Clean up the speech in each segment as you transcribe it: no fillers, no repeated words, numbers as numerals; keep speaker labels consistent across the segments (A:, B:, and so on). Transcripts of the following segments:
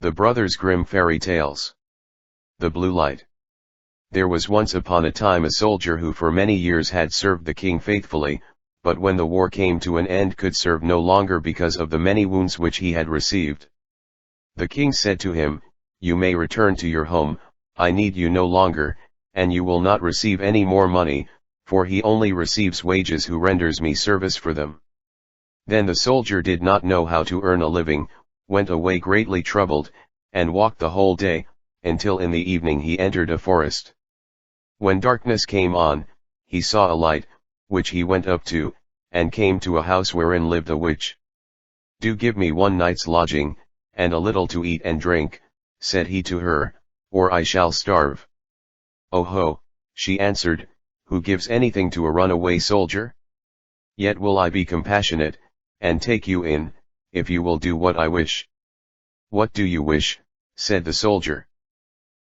A: The Brothers Grimm Fairy Tales. The Blue Light. There was once upon a time a soldier who for many years had served the king faithfully, but when the war came to an end could serve no longer because of the many wounds which he had received. The king said to him, "You may return to your home, I need you no longer, and you will not receive any more money, for he only receives wages who renders me service for them." Then the soldier did not know how to earn a living, went away greatly troubled, and walked the whole day, until in the evening he entered a forest. When darkness came on, he saw a light, which he went up to, and came to a house wherein lived a witch. "Do give me one night's lodging, and a little to eat and drink," said he to her, "or I shall starve." "Oh ho," she answered, "who gives anything to a runaway soldier? Yet will I be compassionate, and take you in, if you will do what I wish." "What do you wish?" said the soldier.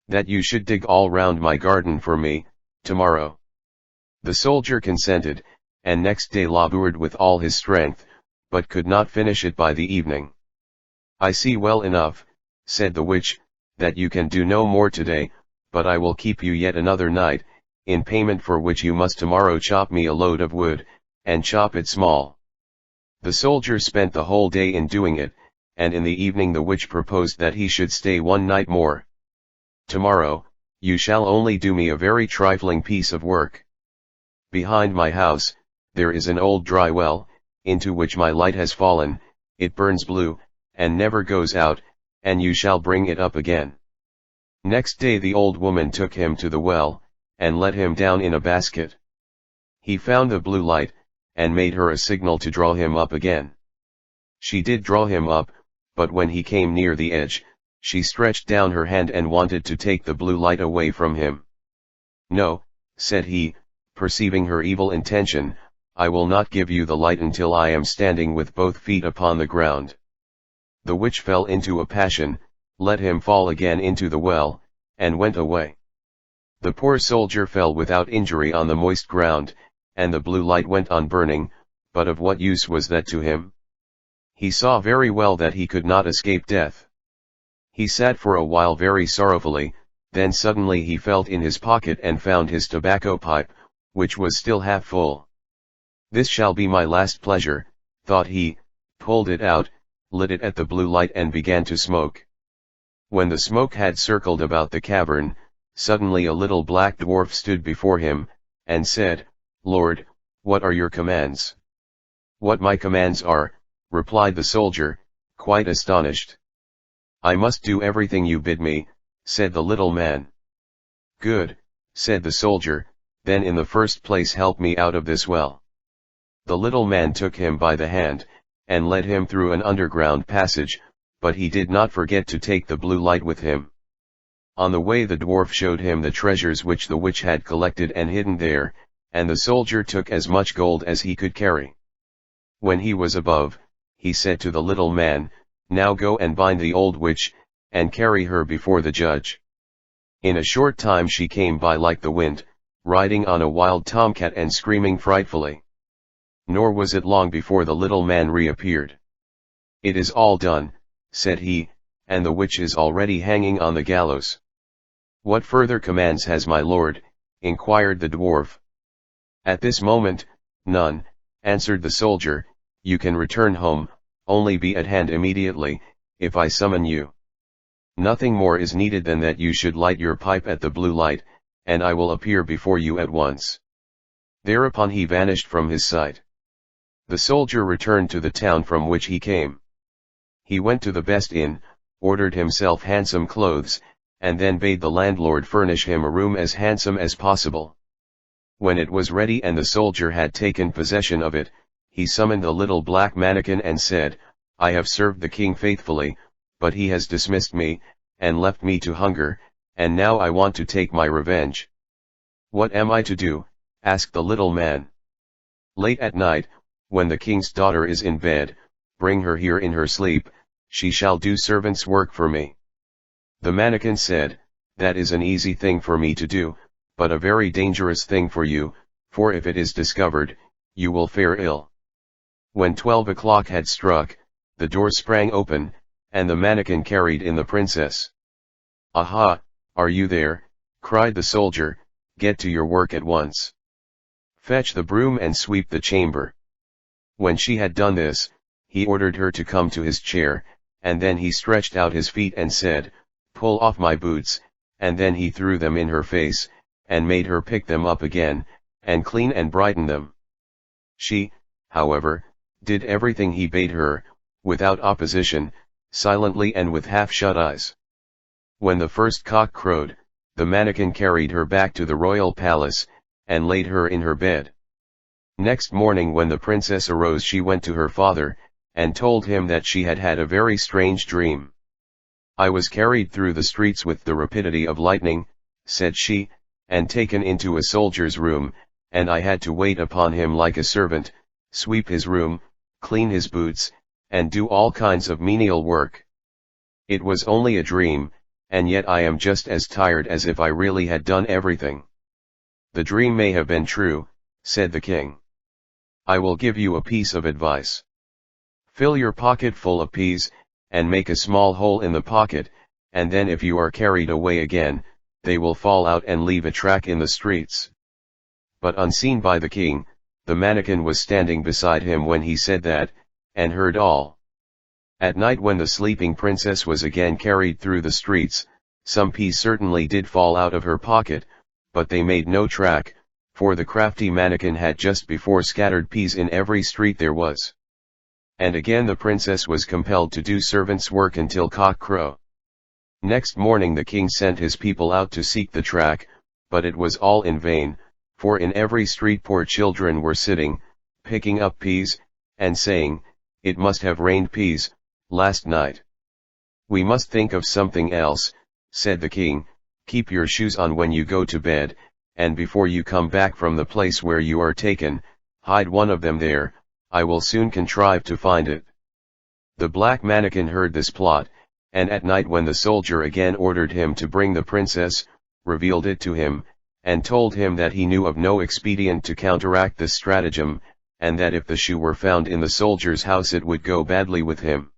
A: "That you should dig all round my garden for me, tomorrow." The soldier consented, and next day laboured with all his strength, but could not finish it by the evening. "I see well enough," said the witch, "that you can do no more today, but I will keep you yet another night, in payment for which you must tomorrow chop me a load of wood, and chop it small." The soldier spent the whole day in doing it, and in the evening the witch proposed that he should stay one night more. "Tomorrow, you shall only do me a very trifling piece of work. Behind my house, there is an old dry well, into which my light has fallen, it burns blue, and never goes out, and you shall bring it up again." Next day the old woman took him to the well, and let him down in a basket. He found the blue light, and made her a signal to draw him up again. She did draw him up, but when he came near the edge, she stretched down her hand and wanted to take the blue light away from him. "No," said he, perceiving her evil intention, "I will not give you the light until I am standing with both feet upon the ground." The witch fell into a passion, let him fall again into the well, and went away. The poor soldier fell without injury on the moist ground, and the blue light went on burning, but of what use was that to him? He saw very well that he could not escape death. He sat for a while very sorrowfully, then suddenly he felt in his pocket and found his tobacco pipe, which was still half full. "This shall be my last pleasure," thought he, pulled it out, lit it at the blue light and began to smoke. When the smoke had circled about the cavern, suddenly a little black dwarf stood before him, and said, "Lord, what are your commands?" "What my commands are," replied the soldier, quite astonished. "I must do everything you bid me," said the little man. "Good," said the soldier, "then in the first place help me out of this well." The little man took him by the hand, and led him through an underground passage, but he did not forget to take the blue light with him. On the way the dwarf showed him the treasures which the witch had collected and hidden there, and the soldier took as much gold as he could carry. When he was above, he said to the little man, "Now go and bind the old witch, and carry her before the judge." In a short time she came by like the wind, riding on a wild tomcat and screaming frightfully. Nor was it long before the little man reappeared. "It is all done," said he, "and the witch is already hanging on the gallows." "What further commands has my lord?" inquired the dwarf. "At this moment, none," answered the soldier. "You can return home, only be at hand immediately, if I summon you. Nothing more is needed than that you should light your pipe at the blue light, and I will appear before you at once." Thereupon he vanished from his sight. The soldier returned to the town from which he came. He went to the best inn, ordered himself handsome clothes, and then bade the landlord furnish him a room as handsome as possible. When it was ready and the soldier had taken possession of it, he summoned the little black mannikin and said, "I have served the king faithfully, but he has dismissed me, and left me to hunger, and now I want to take my revenge. What am I to do?" asked the little man. "Late at night, when the king's daughter is in bed, bring her here in her sleep, she shall do servant's work for me." The mannikin said, "That is an easy thing for me to do, but a very dangerous thing for you, for if it is discovered, you will fare ill." When 12 o'clock had struck, the door sprang open, and the mannequin carried in the princess. "Aha, are you there?" cried the soldier, "get to your work at once. Fetch the broom and sweep the chamber." When she had done this, he ordered her to come to his chair, and then he stretched out his feet and said, "Pull off my boots," and then he threw them in her face, and made her pick them up again, and clean and brighten them. She, however, did everything he bade her, without opposition, silently and with half-shut eyes. When the first cock crowed, the mannequin carried her back to the royal palace, and laid her in her bed. Next morning when the princess arose, she went to her father, and told him that she had had a very strange dream. "I was carried through the streets with the rapidity of lightning," said she, "and taken into a soldier's room, and I had to wait upon him like a servant, sweep his room, clean his boots, and do all kinds of menial work. It was only a dream, and yet I am just as tired as if I really had done everything." "The dream may have been true," said the king. "I will give you a piece of advice. Fill your pocket full of peas, and make a small hole in the pocket, and then if you are carried away again, they will fall out and leave a track in the streets." But unseen by the king, the mannequin was standing beside him when he said that, and heard all. At night when the sleeping princess was again carried through the streets, some peas certainly did fall out of her pocket, but they made no track, for the crafty mannequin had just before scattered peas in every street there was. And again the princess was compelled to do servant's work until cock crow. Next morning the king sent his people out to seek the track, but it was all in vain, for in every street poor children were sitting, picking up peas, and saying, "It must have rained peas last night." "We must think of something else," said the king. "Keep your shoes on when you go to bed, and before you come back from the place where you are taken, hide one of them there. I will soon contrive to find it." The black mannequin heard this plot, and at night when the soldier again ordered him to bring the princess, revealed it to him, and told him that he knew of no expedient to counteract this stratagem, and that if the shoe were found in the soldier's house it would go badly with him.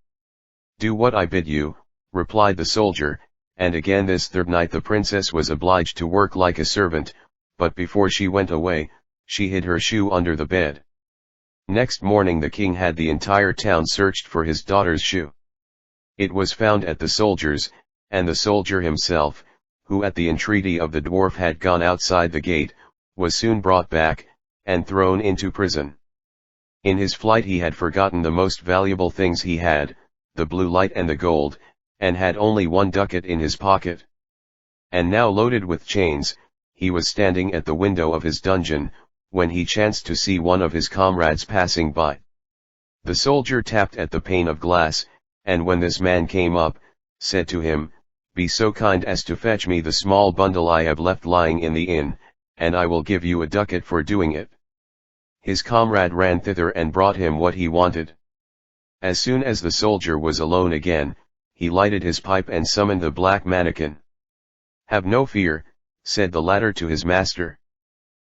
A: "Do what I bid you," replied the soldier, and again this third night the princess was obliged to work like a servant, but before she went away, she hid her shoe under the bed. Next morning the king had the entire town searched for his daughter's shoe. It was found at the soldier's, and the soldier himself, who at the entreaty of the dwarf had gone outside the gate, was soon brought back, and thrown into prison. In his flight he had forgotten the most valuable things he had, the blue light and the gold, and had only 1 ducat in his pocket. And now loaded with chains, he was standing at the window of his dungeon, when he chanced to see one of his comrades passing by. The soldier tapped at the pane of glass, and when this man came up, said to him, "Be so kind as to fetch me the small bundle I have left lying in the inn, and I will give you a ducat for doing it." His comrade ran thither and brought him what he wanted. As soon as the soldier was alone again, he lighted his pipe and summoned the black mannequin. "Have no fear," said the latter to his master.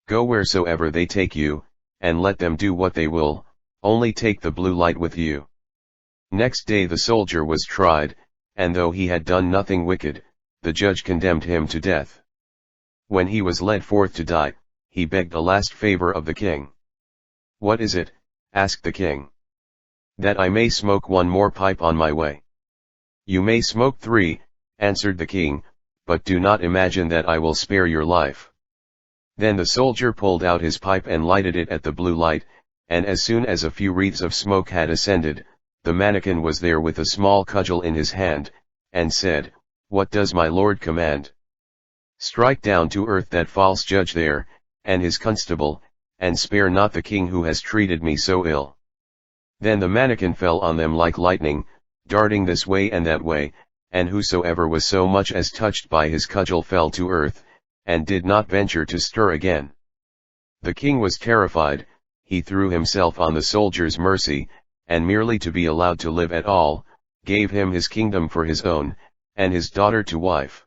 A: "Go wheresoever they take you, and let them do what they will, only take the blue light with you." Next day the soldier was tried, and though he had done nothing wicked, the judge condemned him to death. When he was led forth to die, he begged a last favor of the king. "What is it?" asked the king. "That I may smoke 1 more pipe on my way." "You may smoke 3, answered the king, "but do not imagine that I will spare your life." Then the soldier pulled out his pipe and lighted it at the blue light, and as soon as a few wreaths of smoke had ascended, the mannequin was there with a small cudgel in his hand, and said, "What does my lord command?" "Strike down to earth that false judge there, and his constable, and spare not the king who has treated me so ill." Then the mannequin fell on them like lightning, darting this way and that way, and whosoever was so much as touched by his cudgel fell to earth, and did not venture to stir again. The king was terrified. He threw himself on the soldier's mercy, and merely to be allowed to live at all, gave him his kingdom for his own, and his daughter to wife.